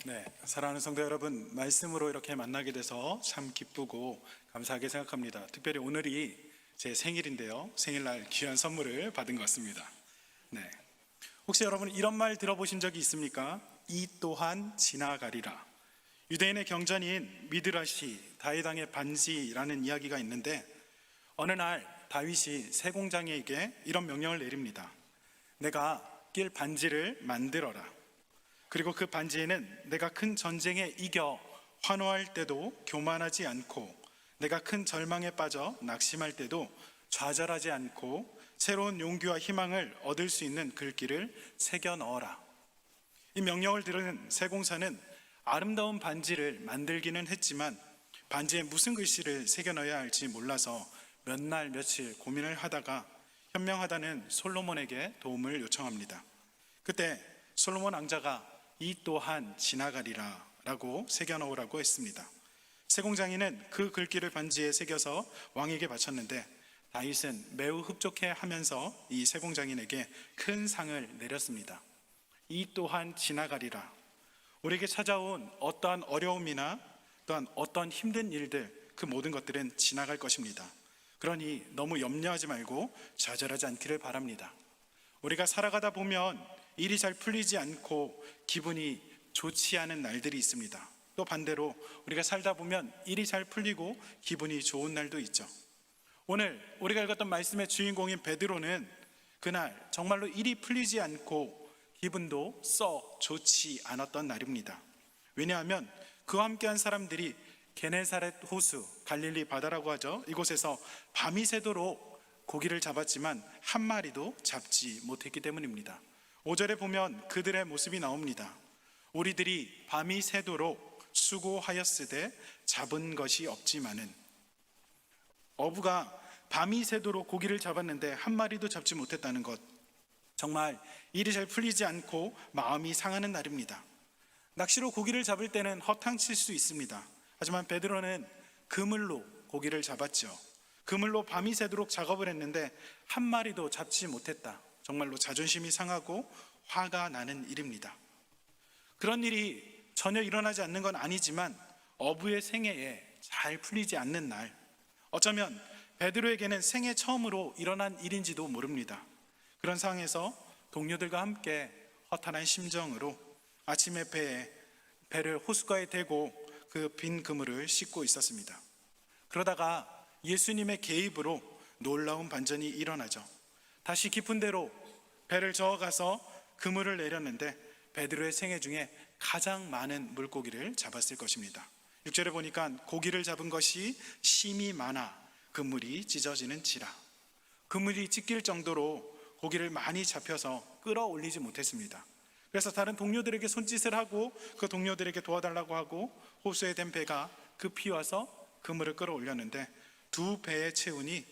네, 사랑하는 성도 여러분, 말씀으로 이렇게 만나게 돼서 참 기쁘고 감사하게 생각합니다. 특별히 오늘이 제 생일인데요. 생일날 귀한 선물을 받은 것 같습니다. 네, 혹시 여러분 이런 말 들어보신 적이 있습니까? 이 또한 지나가리라. 유대인의 경전인 미드라시 다윗왕의 반지라는 이야기가 있는데, 어느 날 다윗이 세공장에게 이런 명령을 내립니다. 내가 낄 반지를 만들어라. 그리고 그 반지에는 내가 큰 전쟁에 이겨 환호할 때도 교만하지 않고, 내가 큰 절망에 빠져 낙심할 때도 좌절하지 않고 새로운 용기와 희망을 얻을 수 있는 글귀를 새겨 넣어라. 이 명령을 들은 세공사는 아름다운 반지를 만들기는 했지만 반지에 무슨 글씨를 새겨 넣어야 할지 몰라서 몇 날 며칠 고민을 하다가 현명하다는 솔로몬에게 도움을 요청합니다. 그때 솔로몬 왕자가 이 또한 지나가리라 라고 새겨 넣으라고 했습니다. 세공장인은 그 글귀를 반지에 새겨서 왕에게 바쳤는데, 다윗은 매우 흡족해 하면서 이 세공장인에게 큰 상을 내렸습니다. 이 또한 지나가리라. 우리에게 찾아온 어떠한 어려움이나 또한 어떤 힘든 일들, 그 모든 것들은 지나갈 것입니다. 그러니 너무 염려하지 말고 좌절하지 않기를 바랍니다. 우리가 살아가다 보면 일이 잘 풀리지 않고 기분이 좋지 않은 날들이 있습니다. 또 반대로 우리가 살다 보면 일이 잘 풀리고 기분이 좋은 날도 있죠. 오늘 우리가 읽었던 말씀의 주인공인 베드로는 그날 정말로 일이 풀리지 않고 기분도 썩 좋지 않았던 날입니다. 왜냐하면 그와 함께한 사람들이 게네사렛 호수, 갈릴리 바다라고 하죠. 이곳에서 밤이 새도록 고기를 잡았지만 한 마리도 잡지 못했기 때문입니다. 5절에 보면 그들의 모습이 나옵니다. 우리들이 밤이 새도록 수고하였으되 잡은 것이 없지만은, 어부가 밤이 새도록 고기를 잡았는데 한 마리도 잡지 못했다는 것, 정말 일이 잘 풀리지 않고 마음이 상하는 날입니다. 낚시로 고기를 잡을 때는 허탕칠 수 있습니다. 하지만 베드로는 그물로 고기를 잡았죠. 그물로 밤이 새도록 작업을 했는데 한 마리도 잡지 못했다. 정말로 자존심이 상하고 화가 나는 일입니다. 그런 일이 전혀 일어나지 않는 건 아니지만 어부의 생애에 잘 풀리지 않는 날, 어쩌면 베드로에게는 생애 처음으로 일어난 일인지도 모릅니다. 그런 상황에서 동료들과 함께 허탄한 심정으로 아침에 배를 호숫가에 대고 그 빈 그물을 씻고 있었습니다. 그러다가 예수님의 개입으로 놀라운 반전이 일어나죠. 다시 깊은 데로 배를 저어가서 그물을 내렸는데 베드로의 생애 중에 가장 많은 물고기를 잡았을 것입니다. 6절에 보니까 고기를 잡은 것이 심이 많아 그물이 찢어지는지라. 그물이 찢길 정도로 고기를 많이 잡혀서 끌어올리지 못했습니다. 그래서 다른 동료들에게 손짓을 하고 그 동료들에게 도와달라고 하고 호수에 댄 배가 급히 와서 그물을 끌어올렸는데 두 배의 체운이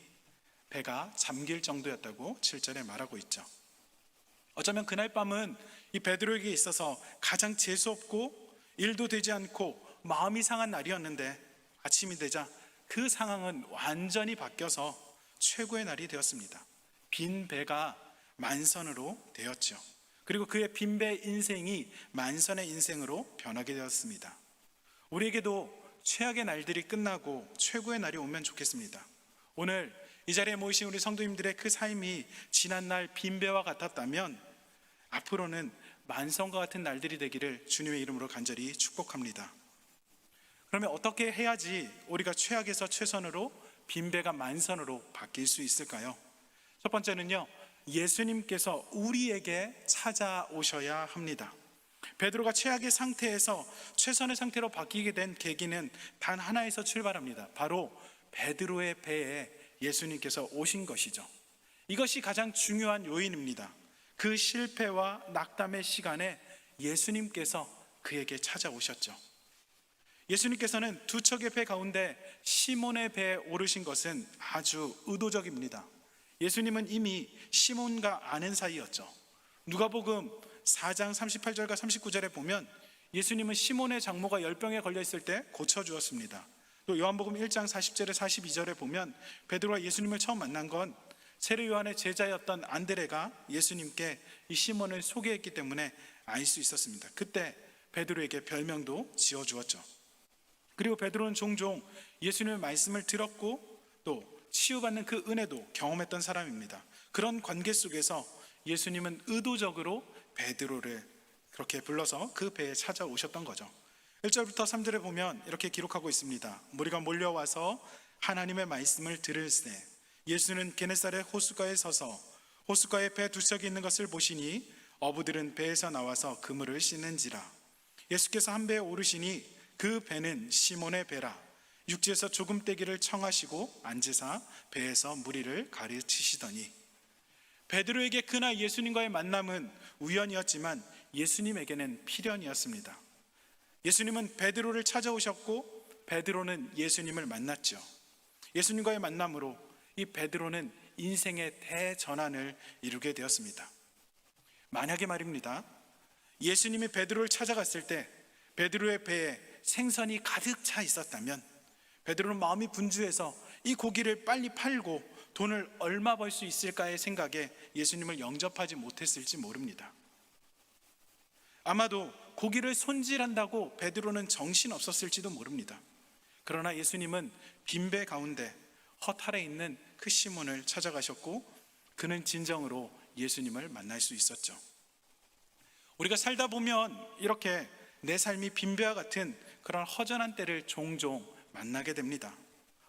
배가 잠길 정도였다고 7절에 말하고 있죠. 어쩌면 그날 밤은 이 베드로에게 있어서 가장 재수없고 일도 되지 않고 마음이 상한 날이었는데, 아침이 되자 그 상황은 완전히 바뀌어서 최고의 날이 되었습니다. 빈 배가 만선으로 되었죠. 그리고 그의 빈 배 인생이 만선의 인생으로 변하게 되었습니다. 우리에게도 최악의 날들이 끝나고 최고의 날이 오면 좋겠습니다. 오늘 이 자리에 모이신 우리 성도님들의 그 삶이 지난날 빈배와 같았다면 앞으로는 만선과 같은 날들이 되기를 주님의 이름으로 간절히 축복합니다. 그러면 어떻게 해야지 우리가 최악에서 최선으로 빈배가 만선으로 바뀔 수 있을까요? 첫 번째는요, 예수님께서 우리에게 찾아오셔야 합니다. 베드로가 최악의 상태에서 최선의 상태로 바뀌게 된 계기는 단 하나에서 출발합니다. 바로 베드로의 배에 예수님께서 오신 것이죠. 이것이 가장 중요한 요인입니다. 그 실패와 낙담의 시간에 예수님께서 그에게 찾아오셨죠. 예수님께서는 두 척의 배 가운데 시몬의 배에 오르신 것은 아주 의도적입니다. 예수님은 이미 시몬과 아는 사이였죠. 누가복음 4장 38절과 39절에 보면 예수님은 시몬의 장모가 열병에 걸려 있을 때 고쳐주었습니다. 또 요한복음 1장 40절에 42절에 보면 베드로가 예수님을 처음 만난 건 세례 요한의 제자였던 안드레가 예수님께 이 시몬을 소개했기 때문에 알 수 있었습니다. 그때 베드로에게 별명도 지어주었죠. 그리고 베드로는 종종 예수님의 말씀을 들었고 또 치유받는 그 은혜도 경험했던 사람입니다. 그런 관계 속에서 예수님은 의도적으로 베드로를 그렇게 불러서 그 배에 찾아오셨던 거죠. 1절부터 3절에 보면 이렇게 기록하고 있습니다. 무리가 몰려와서 하나님의 말씀을 들을새 예수는 게네사렛 호숫가에 서서 호숫가에 배 두 척이 있는 것을 보시니 어부들은 배에서 나와서 그물을 씻는지라. 예수께서 한 배에 오르시니 그 배는 시몬의 배라. 육지에서 조금 떼기를 청하시고 앉으사 배에서 무리를 가르치시더니. 베드로에게 그날 예수님과의 만남은 우연이었지만 예수님에게는 필연이었습니다. 예수님은 베드로를 찾아오셨고 베드로는 예수님을 만났죠. 예수님과의 만남으로 이 베드로는 인생의 대전환을 이루게 되었습니다. 만약에 말입니다, 예수님이 베드로를 찾아갔을 때 베드로의 배에 생선이 가득 차 있었다면 베드로는 마음이 분주해서 이 고기를 빨리 팔고 돈을 얼마 벌 수 있을까의 생각에 예수님을 영접하지 못했을지 모릅니다. 아마도 고기를 손질한다고 베드로는 정신 없었을지도 모릅니다. 그러나 예수님은 빈배 가운데 허탈해 있는 그 시몬을 찾아가셨고 그는 진정으로 예수님을 만날 수 있었죠. 우리가 살다 보면 이렇게 내 삶이 빈배와 같은 그런 허전한 때를 종종 만나게 됩니다.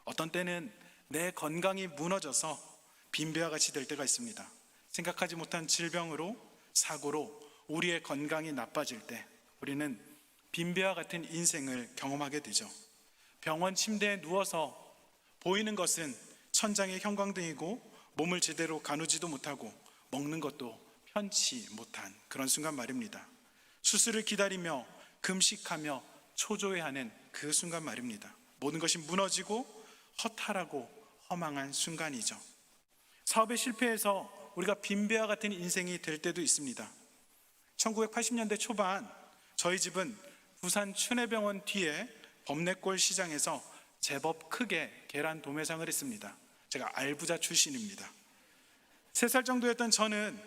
어떤 때는 내 건강이 무너져서 빈배와 같이 될 때가 있습니다. 생각하지 못한 질병으로, 사고로 우리의 건강이 나빠질 때 우리는 빈배와 같은 인생을 경험하게 되죠. 병원 침대에 누워서 보이는 것은 천장의 형광등이고 몸을 제대로 가누지도 못하고 먹는 것도 편치 못한 그런 순간 말입니다. 수술을 기다리며 금식하며 초조해하는 그 순간 말입니다. 모든 것이 무너지고 허탈하고 허망한 순간이죠. 사업에 실패해서 우리가 빈배와 같은 인생이 될 때도 있습니다. 1980년대 초반 저희 집은 부산 춘해병원 뒤에 범내골 시장에서 제법 크게 계란 도매상을 했습니다. 제가 알부자 출신입니다. 3살 정도였던 저는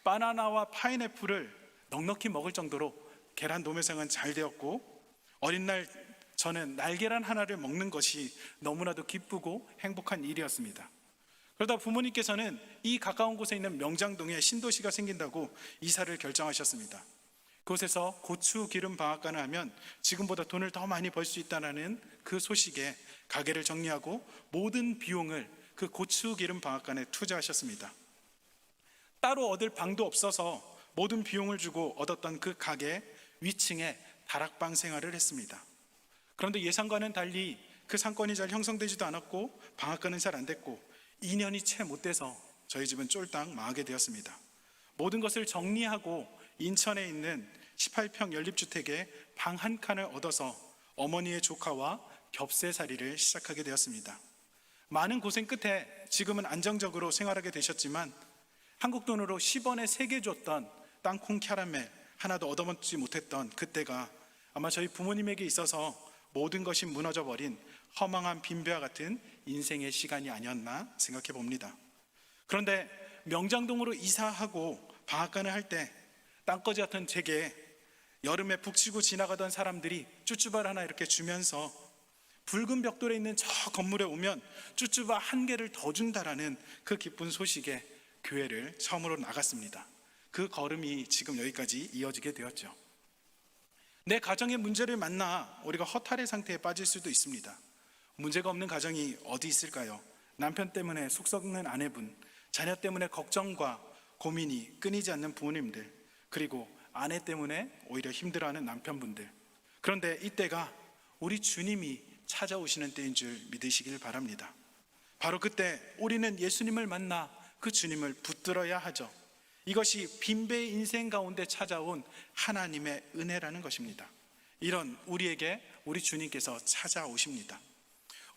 바나나와 파인애플을 넉넉히 먹을 정도로 계란 도매상은 잘 되었고 어린 날 저는 날계란 하나를 먹는 것이 너무나도 기쁘고 행복한 일이었습니다. 그러다 부모님께서는 이 가까운 곳에 있는 명장동에 신도시가 생긴다고 이사를 결정하셨습니다. 그곳에서 고추 기름 방앗간을 하면 지금보다 돈을 더 많이 벌 수 있다는 그 소식에 가게를 정리하고 모든 비용을 그 고추 기름 방앗간에 투자하셨습니다. 따로 얻을 방도 없어서 모든 비용을 주고 얻었던 그 가게 위층에 다락방 생활을 했습니다. 그런데 예상과는 달리 그 상권이 잘 형성되지도 않았고 방앗간은 잘 안 됐고 2년이 채 못 돼서 저희 집은 쫄딱 망하게 되었습니다. 모든 것을 정리하고 인천에 있는 18평 연립주택에 방 한 칸을 얻어서 어머니의 조카와 겹새살이를 시작하게 되었습니다. 많은 고생 끝에 지금은 안정적으로 생활하게 되셨지만 한국 돈으로 10원에 3개 줬던 땅콩 캐러멜 하나도 얻어먹지 못했던 그때가 아마 저희 부모님에게 있어서 모든 것이 무너져버린 허망한 빈배와 같은 인생의 시간이 아니었나 생각해 봅니다. 그런데 명장동으로 이사하고 방앗간을 할 때 땅거지 같은 제게 여름에 북치고 지나가던 사람들이 쭈쭈바를 하나 이렇게 주면서 붉은 벽돌에 있는 저 건물에 오면 쭈쭈바 1개를 더 준다라는 그 기쁜 소식에 교회를 처음으로 나갔습니다. 그 걸음이 지금 여기까지 이어지게 되었죠. 내 가정의 문제를 만나 우리가 허탈의 상태에 빠질 수도 있습니다. 문제가 없는 가정이 어디 있을까요? 남편 때문에 속 썩는 아내분, 자녀 때문에 걱정과 고민이 끊이지 않는 부모님들, 그리고 아내 때문에 오히려 힘들어하는 남편분들. 그런데 이때가 우리 주님이 찾아오시는 때인 줄 믿으시길 바랍니다. 바로 그때 우리는 예수님을 만나 그 주님을 붙들어야 하죠. 이것이 빈배의 인생 가운데 찾아온 하나님의 은혜라는 것입니다. 이런 우리에게 우리 주님께서 찾아오십니다.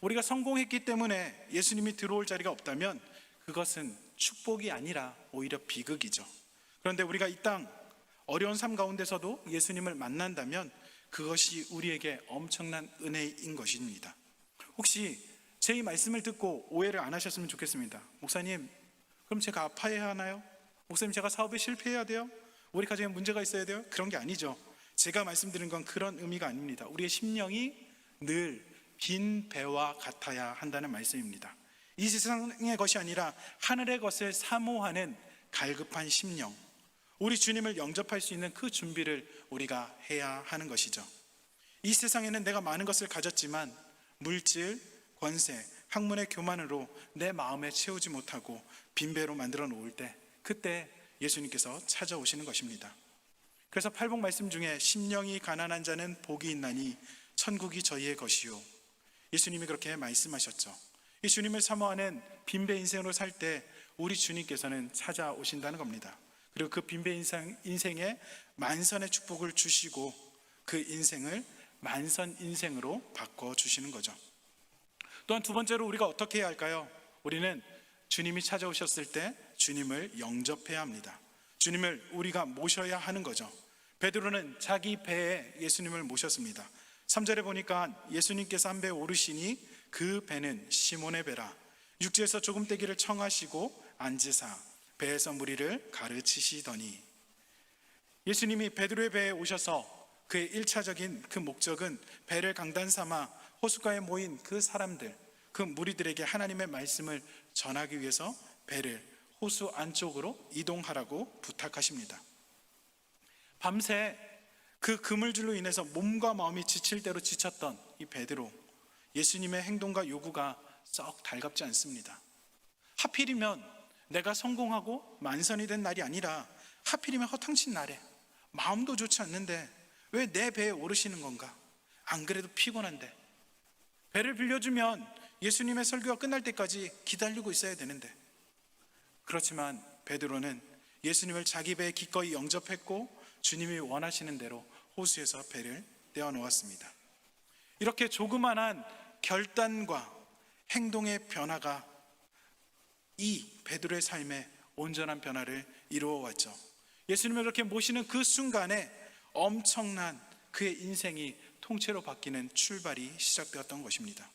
우리가 성공했기 때문에 예수님이 들어올 자리가 없다면 그것은 축복이 아니라 오히려 비극이죠. 그런데 우리가 이 땅 어려운 삶 가운데서도 예수님을 만난다면 그것이 우리에게 엄청난 은혜인 것입니다. 혹시 제 이 말씀을 듣고 오해를 안 하셨으면 좋겠습니다. 목사님, 그럼 제가 아파해야 하나요? 목사님, 제가 사업에 실패해야 돼요? 우리 가정에 문제가 있어야 돼요? 그런 게 아니죠. 제가 말씀드린 건 그런 의미가 아닙니다. 우리의 심령이 늘 빈 배와 같아야 한다는 말씀입니다. 이 세상의 것이 아니라 하늘의 것을 사모하는 갈급한 심령, 우리 주님을 영접할 수 있는 그 준비를 우리가 해야 하는 것이죠. 이 세상에는 내가 많은 것을 가졌지만 물질, 권세, 학문의 교만으로 내 마음에 채우지 못하고 빈배로 만들어 놓을 때, 그때 예수님께서 찾아오시는 것입니다. 그래서 팔복 말씀 중에 심령이 가난한 자는 복이 있나니 천국이 저희의 것이요, 예수님이 그렇게 말씀하셨죠. 이 주님을 사모하는 빈배 인생으로 살 때 우리 주님께서는 찾아오신다는 겁니다. 그리고 그 빈배 인생에 만선의 축복을 주시고 그 인생을 만선 인생으로 바꿔주시는 거죠. 또한 두 번째로 우리가 어떻게 해야 할까요? 우리는 주님이 찾아오셨을 때 주님을 영접해야 합니다. 주님을 우리가 모셔야 하는 거죠. 베드로는 자기 배에 예수님을 모셨습니다. 3절에 보니까 예수님께서 한 배에 오르시니 그 배는 시몬의 배라. 육지에서 조금 떼기를 청하시고 앉으사 배에서 무리를 가르치시더니, 예수님이 베드로의 배에 오셔서 그의 1차적인 그 목적은 배를 강단 삼아 호숫가에 모인 그 사람들, 그 무리들에게 하나님의 말씀을 전하기 위해서 배를 호수 안쪽으로 이동하라고 부탁하십니다. 밤새 그 그물줄로 인해서 몸과 마음이 지칠 대로 지쳤던 이 베드로, 예수님의 행동과 요구가 썩 달갑지 않습니다. 하필이면 내가 성공하고 만선이 된 날이 아니라 하필이면 허탕친 날에 마음도 좋지 않는데 왜 내 배에 오르시는 건가? 안 그래도 피곤한데. 배를 빌려주면 예수님의 설교가 끝날 때까지 기다리고 있어야 되는데. 그렇지만 베드로는 예수님을 자기 배에 기꺼이 영접했고 주님이 원하시는 대로 호수에서 배를 떼어놓았습니다. 이렇게 조그만한 결단과 행동의 변화가 이 베드로의 삶에 온전한 변화를 이루어왔죠. 예수님을 그렇게 모시는 그 순간에 엄청난 그의 인생이 통째로 바뀌는 출발이 시작되었던 것입니다.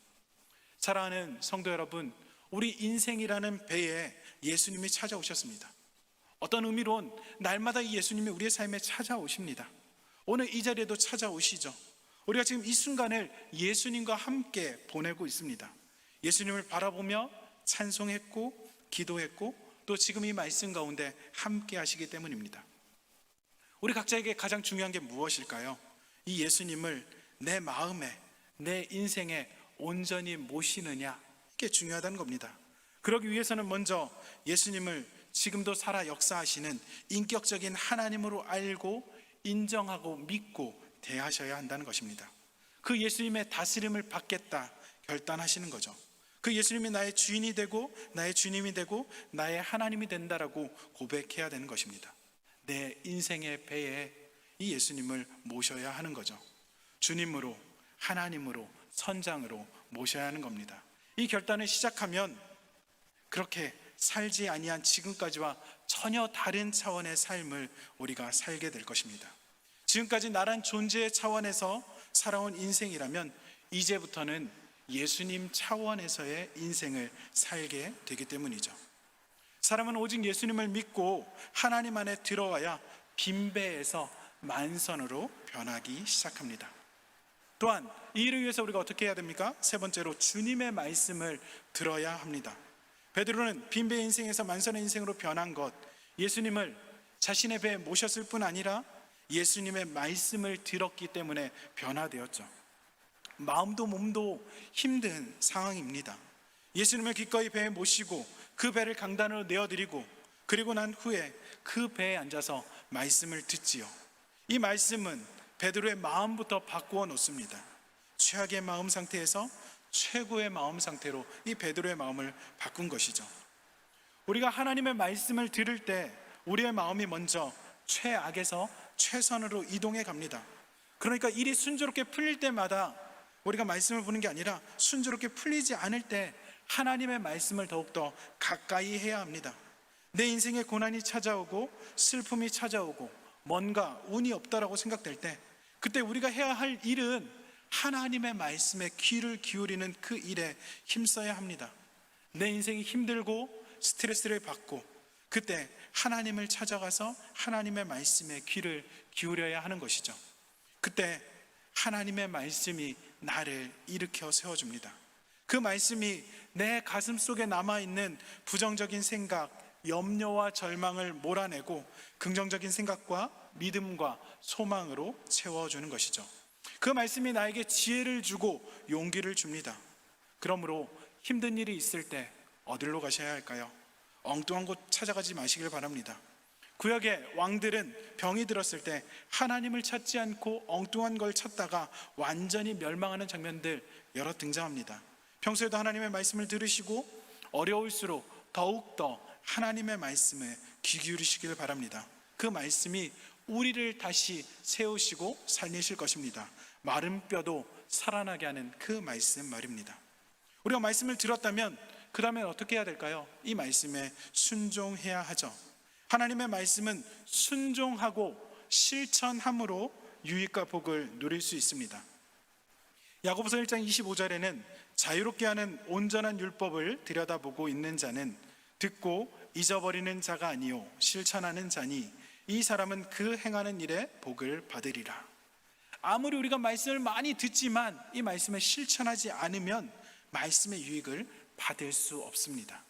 사랑하는 성도 여러분, 우리 인생이라는 배에 예수님이 찾아오셨습니다. 어떤 의미론 날마다 이 예수님이 우리의 삶에 찾아오십니다. 오늘 이 자리에도 찾아오시죠. 우리가 지금 이 순간을 예수님과 함께 보내고 있습니다. 예수님을 바라보며 찬송했고 기도했고 또 지금 이 말씀 가운데 함께 하시기 때문입니다. 우리 각자에게 가장 중요한 게 무엇일까요? 이 예수님을 내 마음에, 내 인생에 온전히 모시느냐, 이게 중요하다는 겁니다. 그러기 위해서는 먼저 예수님을 지금도 살아 역사하시는 인격적인 하나님으로 알고 인정하고 믿고 대하셔야 한다는 것입니다. 그 예수님의 다스림을 받겠다 결단하시는 거죠. 그 예수님이 나의 주인이 되고 나의 주님이 되고 나의 하나님이 된다라고 고백해야 되는 것입니다. 내 인생의 배에 이 예수님을 모셔야 하는 거죠. 주님으로, 하나님으로, 선장으로 모셔야 하는 겁니다. 이 결단을 시작하면 그렇게 살지 아니한 지금까지와 전혀 다른 차원의 삶을 우리가 살게 될 것입니다. 지금까지 나란 존재의 차원에서 살아온 인생이라면 이제부터는 예수님 차원에서의 인생을 살게 되기 때문이죠. 사람은 오직 예수님을 믿고 하나님 안에 들어와야 빈배에서 만선으로 변하기 시작합니다. 또한 이 일을 위해서 우리가 어떻게 해야 됩니까? 세 번째로 주님의 말씀을 들어야 합니다. 베드로는 빈배 인생에서 만선의 인생으로 변한 것, 예수님을 자신의 배에 모셨을 뿐 아니라 예수님의 말씀을 들었기 때문에 변화되었죠. 마음도 몸도 힘든 상황입니다. 예수님을 기꺼이 배에 모시고 그 배를 강단으로 내어드리고 그리고 난 후에 그 배에 앉아서 말씀을 듣지요. 이 말씀은 베드로의 마음부터 바꾸어 놓습니다. 최악의 마음 상태에서 최고의 마음 상태로 이 베드로의 마음을 바꾼 것이죠. 우리가 하나님의 말씀을 들을 때 우리의 마음이 먼저 최악에서 최선으로 이동해 갑니다. 그러니까 일이 순조롭게 풀릴 때마다 우리가 말씀을 보는 게 아니라 순조롭게 풀리지 않을 때 하나님의 말씀을 더욱더 가까이 해야 합니다. 내 인생에 고난이 찾아오고 슬픔이 찾아오고 뭔가 운이 없다라고 생각될 때 그때 우리가 해야 할 일은 하나님의 말씀에 귀를 기울이는 그 일에 힘써야 합니다. 내 인생이 힘들고 스트레스를 받고 그때 하나님을 찾아가서 하나님의 말씀에 귀를 기울여야 하는 것이죠. 그때 하나님의 말씀이 나를 일으켜 세워줍니다. 그 말씀이 내 가슴 속에 남아있는 부정적인 생각, 염려와 절망을 몰아내고 긍정적인 생각과 믿음과 소망으로 채워주는 것이죠. 그 말씀이 나에게 지혜를 주고 용기를 줍니다. 그러므로 힘든 일이 있을 때 어디로 가셔야 할까요? 엉뚱한 곳 찾아가지 마시길 바랍니다. 구약의 왕들은 병이 들었을 때 하나님을 찾지 않고 엉뚱한 걸 찾다가 완전히 멸망하는 장면들 여러 등장합니다. 평소에도 하나님의 말씀을 들으시고 어려울수록 더욱더 하나님의 말씀에 귀 기울이시길 바랍니다. 그 말씀이 우리를 다시 세우시고 살리실 것입니다. 마른 뼈도 살아나게 하는 그 말씀 말입니다. 우리가 말씀을 들었다면 그 다음엔 어떻게 해야 될까요? 이 말씀에 순종해야 하죠. 하나님의 말씀은 순종하고 실천함으로 유익과 복을 누릴 수 있습니다. 야고보서 1장 25절에는 자유롭게 하는 온전한 율법을 들여다보고 있는 자는 듣고 잊어버리는 자가 아니요 실천하는 자니 이 사람은 그 행하는 일에 복을 받으리라. 아무리 우리가 말씀을 많이 듣지만 이 말씀을 실천하지 않으면 말씀의 유익을 받을 수 없습니다.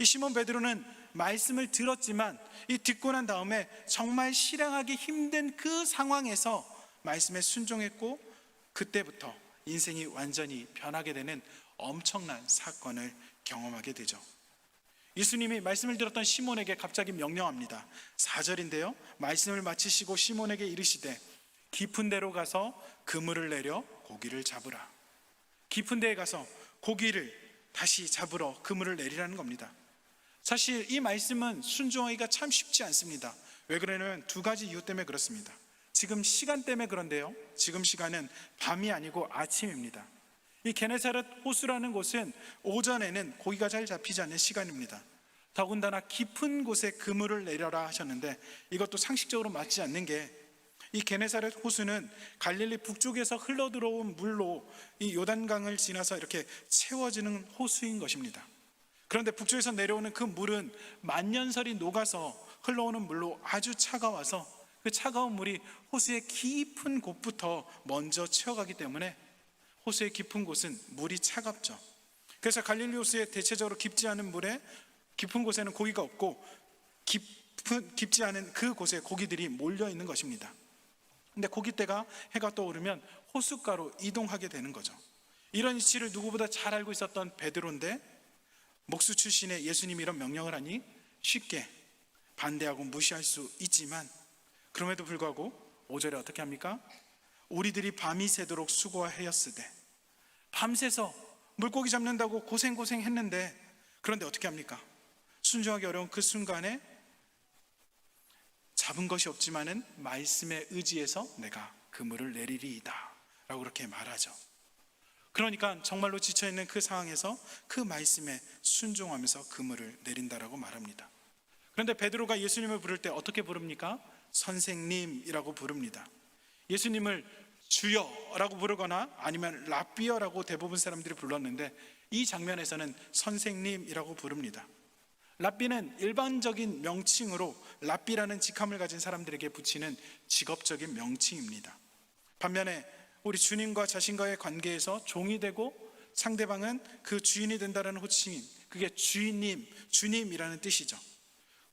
이 시몬 베드로는 말씀을 들었지만 이 듣고 난 다음에 정말 실행하기 힘든 그 상황에서 말씀에 순종했고 그때부터 인생이 완전히 변하게 되는 엄청난 사건을 경험하게 되죠. 예수님이 말씀을 들었던 시몬에게 갑자기 명령합니다. 4절인데요, 말씀을 마치시고 시몬에게 이르시되 깊은 데로 가서 그물을 내려 고기를 잡으라. 깊은 데에 가서 고기를 다시 잡으러 그물을 내리라는 겁니다. 사실 이 말씀은 순종하기가 참 쉽지 않습니다. 왜 그러냐면 두 가지 이유 때문에 그렇습니다. 지금 시간 때문에 그런데요, 지금 시간은 밤이 아니고 아침입니다. 이 게네사렛 호수라는 곳은 오전에는 고기가 잘 잡히지 않는 시간입니다. 더군다나 깊은 곳에 그물을 내려라 하셨는데 이것도 상식적으로 맞지 않는 게 이 게네사렛 호수는 갈릴리 북쪽에서 흘러들어온 물로 이 요단강을 지나서 이렇게 채워지는 호수인 것입니다. 그런데 북쪽에서 내려오는 그 물은 만년설이 녹아서 흘러오는 물로 아주 차가워서 그 차가운 물이 호수의 깊은 곳부터 먼저 채워가기 때문에 호수의 깊은 곳은 물이 차갑죠. 그래서 갈릴리 호수에 대체적으로 깊지 않은 물에 깊은 곳에는 고기가 없고 깊지 않은 그 곳에 고기들이 몰려 있는 것입니다. 근데 고깃대가 해가 떠오르면 호숫가로 이동하게 되는 거죠. 이런 이치를 누구보다 잘 알고 있었던 베드로인데 목수 출신의 예수님이 이런 명령을 하니 쉽게 반대하고 무시할 수 있지만 그럼에도 불구하고 5절에 어떻게 합니까? 우리들이 밤이 새도록 수고하였으되, 밤새서 물고기 잡는다고 고생했는데 그런데 어떻게 합니까? 순종하기 어려운 그 순간에 잡은 것이 없지만은 말씀에 의지해서 내가 그물을 내리리이다 라고 그렇게 말하죠. 그러니까 정말로 지쳐있는 그 상황에서 그 말씀에 순종하면서 그물을 내린다라고 말합니다. 그런데 베드로가 예수님을 부를 때 어떻게 부릅니까? 선생님이라고 부릅니다. 예수님을 주여라고 부르거나 아니면 랍비어라고 대부분 사람들이 불렀는데 이 장면에서는 선생님이라고 부릅니다. 랍비는 일반적인 명칭으로 랍비라는 직함을 가진 사람들에게 붙이는 직업적인 명칭입니다. 반면에 우리 주님과 자신과의 관계에서 종이 되고 상대방은 그 주인이 된다는 호칭, 그게 주인님, 주님이라는 뜻이죠.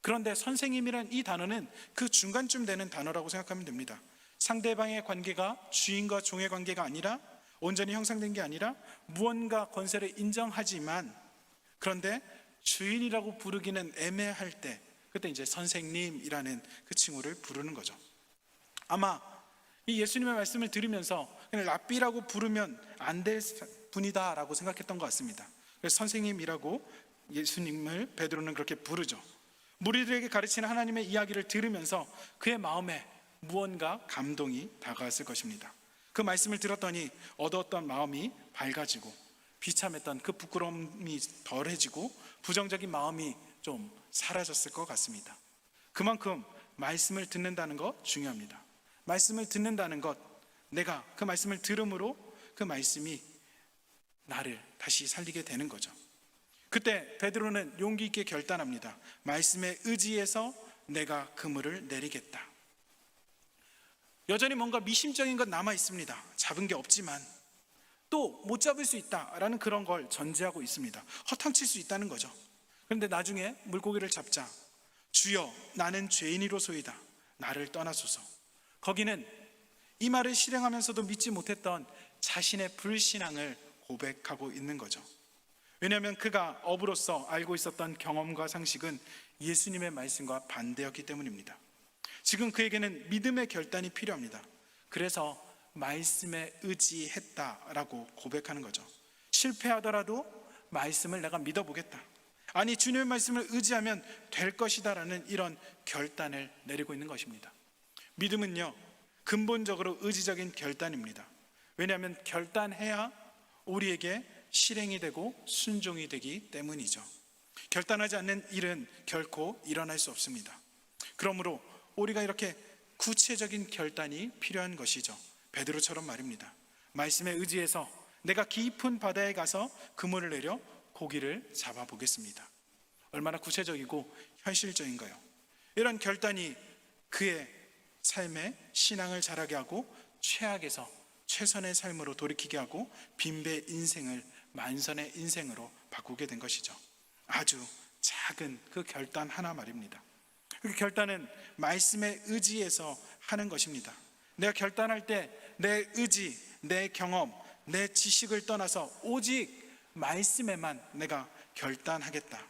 그런데 선생님이라는 이 단어는 그 중간쯤 되는 단어라고 생각하면 됩니다. 상대방의 관계가 주인과 종의 관계가 아니라 온전히 형성된 게 아니라 무언가 권세를 인정하지만 그런데 주인이라고 부르기는 애매할 때 그때 이제 선생님이라는 그 칭호를 부르는 거죠. 아마 이 예수님의 말씀을 들으면서 그냥 랍비라고 부르면 안 될 분이다 라고 생각했던 것 같습니다. 그래서 선생님이라고 예수님을 베드로는 그렇게 부르죠. 무리들에게 가르치는 하나님의 이야기를 들으면서 그의 마음에 무언가 감동이 다가왔을 것입니다. 그 말씀을 들었더니 얻었던 마음이 밝아지고 비참했던 그 부끄러움이 덜해지고 부정적인 마음이 좀 사라졌을 것 같습니다. 그만큼 말씀을 듣는다는 것 중요합니다. 말씀을 듣는다는 것, 내가 그 말씀을 들음으로 그 말씀이 나를 다시 살리게 되는 거죠. 그때 베드로는 용기 있게 결단합니다. 말씀에 의지해서 내가 그물을 내리겠다. 여전히 뭔가 미심적인 건 남아 있습니다. 잡은 게 없지만 또 못 잡을 수 있다라는 그런 걸 전제하고 있습니다. 허탕칠 수 있다는 거죠. 그런데 나중에 물고기를 잡자, 주여 나는 죄인이로소이다, 나를 떠나소서. 거기는 이 말을 실행하면서도 믿지 못했던 자신의 불신앙을 고백하고 있는 거죠. 왜냐하면 그가 어부로서 알고 있었던 경험과 상식은 예수님의 말씀과 반대였기 때문입니다. 지금 그에게는 믿음의 결단이 필요합니다. 그래서 말씀에 의지했다라고 고백하는 거죠. 실패하더라도 말씀을 내가 믿어보겠다, 아니 주님의 말씀을 의지하면 될 것이다 라는 이런 결단을 내리고 있는 것입니다. 믿음은요, 근본적으로 의지적인 결단입니다. 왜냐하면 결단해야 우리에게 실행이 되고 순종이 되기 때문이죠. 결단하지 않는 일은 결코 일어날 수 없습니다. 그러므로 우리가 이렇게 구체적인 결단이 필요한 것이죠. 베드로처럼 말입니다. 말씀에 의지해서 내가 깊은 바다에 가서 그물을 내려 고기를 잡아보겠습니다. 얼마나 구체적이고 현실적인가요? 이런 결단이 그의 삶에 신앙을 자라게 하고 최악에서 최선의 삶으로 돌이키게 하고 빈배 인생을 만선의 인생으로 바꾸게 된 것이죠. 아주 작은 그 결단 하나 말입니다. 그 결단은 말씀에 의지해서 하는 것입니다. 내가 결단할 때 내 의지, 내 경험, 내 지식을 떠나서 오직 말씀에만 내가 결단하겠다.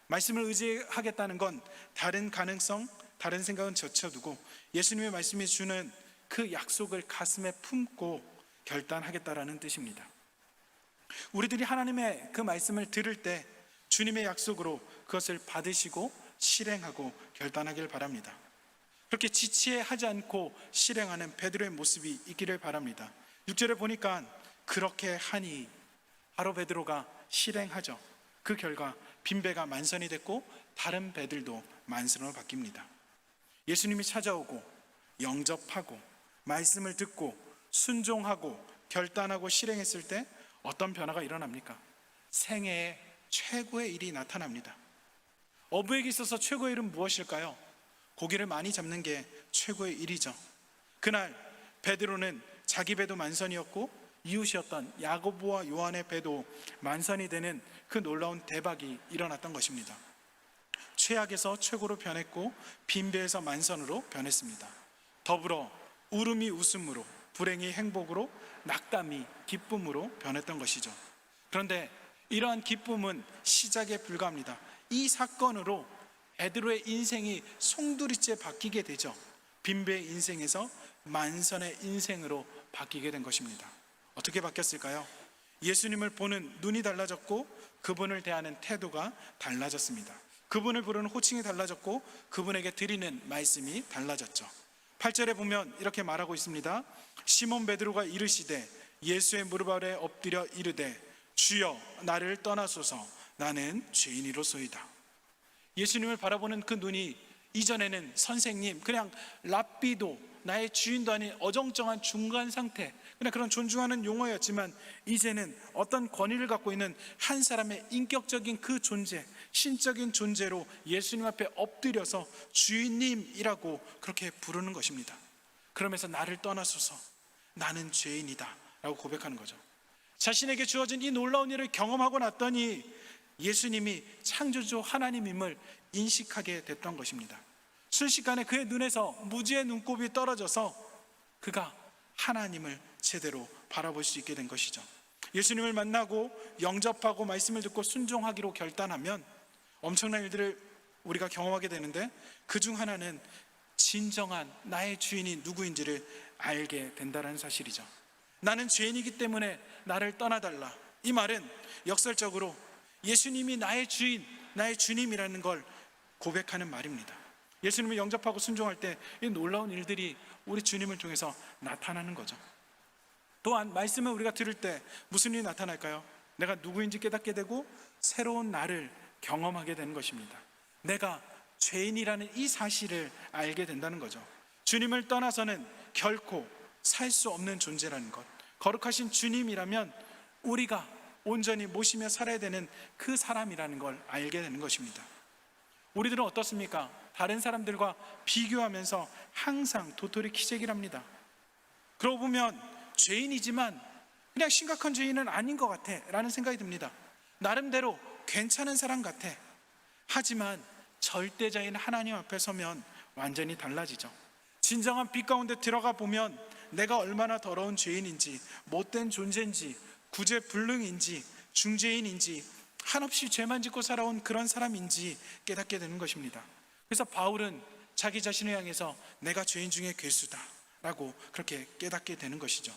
말씀을 의지하겠다는 건 다른 가능성, 다른 생각은 제쳐두고 예수님의 말씀이 주는 그 약속을 가슴에 품고 결단하겠다라는 뜻입니다. 우리들이 하나님의 그 말씀을 들을 때 주님의 약속으로 그것을 받으시고 실행하고 결단하길 바랍니다. 그렇게 지체하지 않고 실행하는 베드로의 모습이 있기를 바랍니다. 6절에 보니까 그렇게 하니 바로 베드로가 실행하죠. 그 결과 빈배가 만선이 됐고 다른 배들도 만선으로 바뀝니다. 예수님이 찾아오고 영접하고 말씀을 듣고 순종하고 결단하고 실행했을 때 어떤 변화가 일어납니까? 생애의 최고의 일이 나타납니다. 어부에게 있어서 최고의 일은 무엇일까요? 고기를 많이 잡는 게 최고의 일이죠. 그날 베드로는 자기 배도 만선이었고 이웃이었던 야고보와 요한의 배도 만선이 되는 그 놀라운 대박이 일어났던 것입니다. 최악에서 최고로 변했고 빈배에서 만선으로 변했습니다. 더불어 울음이 웃음으로, 불행이 행복으로, 낙담이 기쁨으로 변했던 것이죠. 그런데 이러한 기쁨은 시작에 불과합니다. 이 사건으로 베드로의 인생이 송두리째 바뀌게 되죠. 빈배의 인생에서 만선의 인생으로 바뀌게 된 것입니다. 어떻게 바뀌었을까요? 예수님을 보는 눈이 달라졌고 그분을 대하는 태도가 달라졌습니다. 그분을 부르는 호칭이 달라졌고 그분에게 드리는 말씀이 달라졌죠. 8절에 보면 이렇게 말하고 있습니다. 시몬 베드로가 이르시되 예수의 무릎 아래 엎드려 이르되 주여 나를 떠나소서 나는 죄인이로소이다. 예수님을 바라보는 그 눈이 이전에는 선생님, 그냥 랍비도, 나의 주인도 아닌 어정쩡한 중간 상태, 그냥 그런 존중하는 용어였지만 이제는 어떤 권위를 갖고 있는 한 사람의 인격적인 그 존재, 신적인 존재로 예수님 앞에 엎드려서 주인님이라고 그렇게 부르는 것입니다. 그러면서 나를 떠나소서 나는 죄인이다 라고 고백하는 거죠. 자신에게 주어진 이 놀라운 일을 경험하고 났더니 예수님이 창조주 하나님임을 인식하게 됐던 것입니다. 순식간에 그의 눈에서 무지의 눈곱이 떨어져서 그가 하나님을 제대로 바라볼 수 있게 된 것이죠. 예수님을 만나고 영접하고 말씀을 듣고 순종하기로 결단하면 엄청난 일들을 우리가 경험하게 되는데 그 중 하나는 진정한 나의 주인이 누구인지를 알게 된다는 사실이죠. 나는 죄인이기 때문에 나를 떠나달라. 이 말은 역설적으로 예수님이 나의 주인, 나의 주님이라는 걸 고백하는 말입니다. 예수님을 영접하고 순종할 때 이 놀라운 일들이 우리 주님을 통해서 나타나는 거죠. 또한 말씀을 우리가 들을 때 무슨 일이 나타날까요? 내가 누구인지 깨닫게 되고 새로운 나를 경험하게 되는 것입니다. 내가 죄인이라는 이 사실을 알게 된다는 거죠. 주님을 떠나서는 결코 살 수 없는 존재라는 것, 거룩하신 주님이라면 우리가 온전히 모시며 살아야 되는 그 사람이라는 걸 알게 되는 것입니다. 우리들은 어떻습니까? 다른 사람들과 비교하면서 항상 도토리 키재기랍니다. 그러고 보면 죄인이지만 그냥 심각한 죄인은 아닌 것 같아 라는 생각이 듭니다. 나름대로 괜찮은 사람 같아. 하지만 절대자인 하나님 앞에 서면 완전히 달라지죠. 진정한 빛 가운데 들어가 보면 내가 얼마나 더러운 죄인인지, 못된 존재인지, 구제불능인지, 중죄인인지, 한없이 죄만 짓고 살아온 그런 사람인지 깨닫게 되는 것입니다. 그래서 바울은 자기 자신을 향해서 내가 죄인 중에 괴수다 라고 그렇게 깨닫게 되는 것이죠.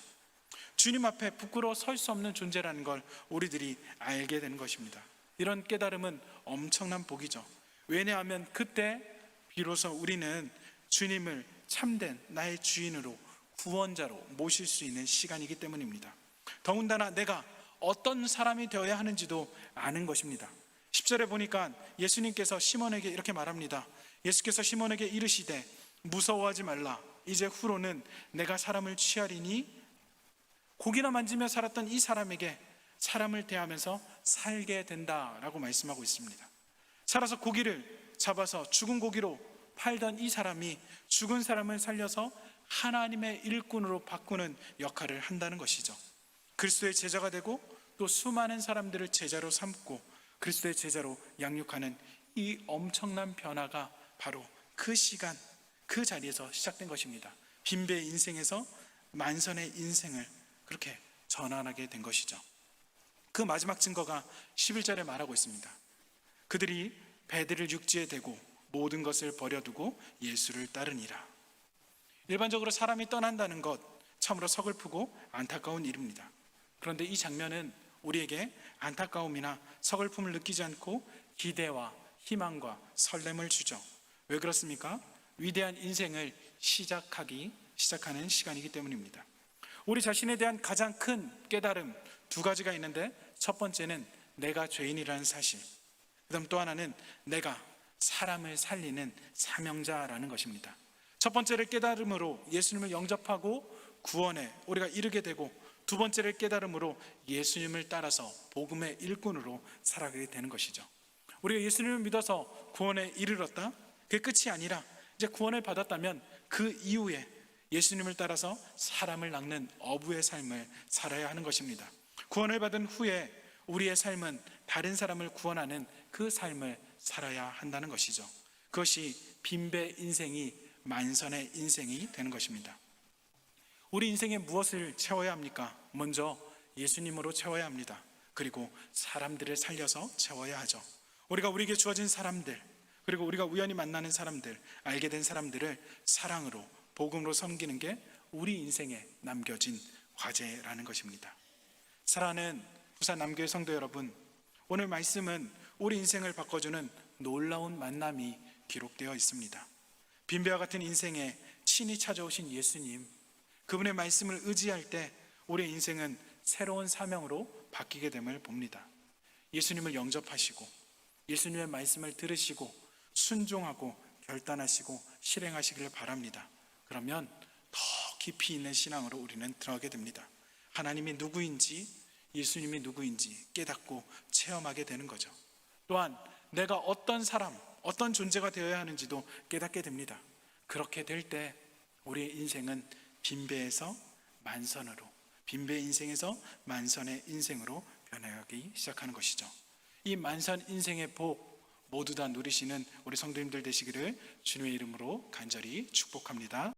주님 앞에 부끄러워 설 수 없는 존재라는 걸 우리들이 알게 되는 것입니다. 이런 깨달음은 엄청난 복이죠. 왜냐하면 그때 비로소 우리는 주님을 참된 나의 주인으로, 구원자로 모실 수 있는 시간이기 때문입니다. 더군다나 내가 어떤 사람이 되어야 하는지도 아는 것입니다. 10절에 보니까 예수님께서 시몬에게 이렇게 말합니다. 예수께서 시몬에게 이르시되 무서워하지 말라. 이제 후로는 내가 사람을 취하리니, 고기나 만지며 살았던 이 사람에게 사람을 대하면서 살게 된다라고 말씀하고 있습니다. 살아서 고기를 잡아서 죽은 고기로 팔던 이 사람이 죽은 사람을 살려서 하나님의 일꾼으로 바꾸는 역할을 한다는 것이죠. 그리스도의 제자가 되고 또 수많은 사람들을 제자로 삼고 그리스도의 제자로 양육하는 이 엄청난 변화가 바로 그 시간, 그 자리에서 시작된 것입니다. 빈배의 인생에서 만선의 인생을 그렇게 전환하게 된 것이죠. 그 마지막 증거가 11절에 말하고 있습니다. 그들이 배들을 육지에 대고 모든 것을 버려두고 예수를 따르니라. 일반적으로 사람이 떠난다는 것 참으로 서글프고 안타까운 일입니다. 그런데 이 장면은 우리에게 안타까움이나 서글픔을 느끼지 않고 기대와 희망과 설렘을 주죠. 왜 그렇습니까? 위대한 인생을 시작하는 시간이기 때문입니다. 우리 자신에 대한 가장 큰 깨달음 두 가지가 있는데, 첫 번째는 내가 죄인이라는 사실, 그다음 또 하나는 내가 사람을 살리는 사명자라는 것입니다. 첫 번째를 깨달음으로 예수님을 영접하고 구원에 우리가 이르게 되고, 두 번째를 깨달음으로 예수님을 따라서 복음의 일꾼으로 살아가게 되는 것이죠. 우리가 예수님을 믿어서 구원에 이르렀다, 그게 끝이 아니라 이제 구원을 받았다면 그 이후에 예수님을 따라서 사람을 낚는 어부의 삶을 살아야 하는 것입니다. 구원을 받은 후에 우리의 삶은 다른 사람을 구원하는 그 삶을 살아야 한다는 것이죠. 그것이 빈배 인생이 만선의 인생이 되는 것입니다. 우리 인생에 무엇을 채워야 합니까? 먼저 예수님으로 채워야 합니다. 그리고 사람들을 살려서 채워야 하죠. 우리가 우리에게 주어진 사람들, 그리고 우리가 우연히 만나는 사람들, 알게 된 사람들을 사랑으로, 복음으로 섬기는 게 우리 인생에 남겨진 과제라는 것입니다. 사랑하는 부산 남교회 성도 여러분, 오늘 말씀은 우리 인생을 바꿔주는 놀라운 만남이 기록되어 있습니다. 빈배와 같은 인생에 친히 찾아오신 예수님, 그분의 말씀을 의지할 때 우리의 인생은 새로운 사명으로 바뀌게 됨을 봅니다. 예수님을 영접하시고 예수님의 말씀을 들으시고 순종하고 결단하시고 실행하시기를 바랍니다. 그러면 더 깊이 있는 신앙으로 우리는 들어가게 됩니다. 하나님이 누구인지, 예수님이 누구인지 깨닫고 체험하게 되는 거죠. 또한 내가 어떤 사람, 어떤 존재가 되어야 하는지도 깨닫게 됩니다. 그렇게 될 때 우리의 인생은 빈배에서 만선으로, 빈배 인생에서 만선의 인생으로 변해가기 시작하는 것이죠. 이 만선 인생의 복 모두 다 누리시는 우리 성도님들 되시기를 주님의 이름으로 간절히 축복합니다.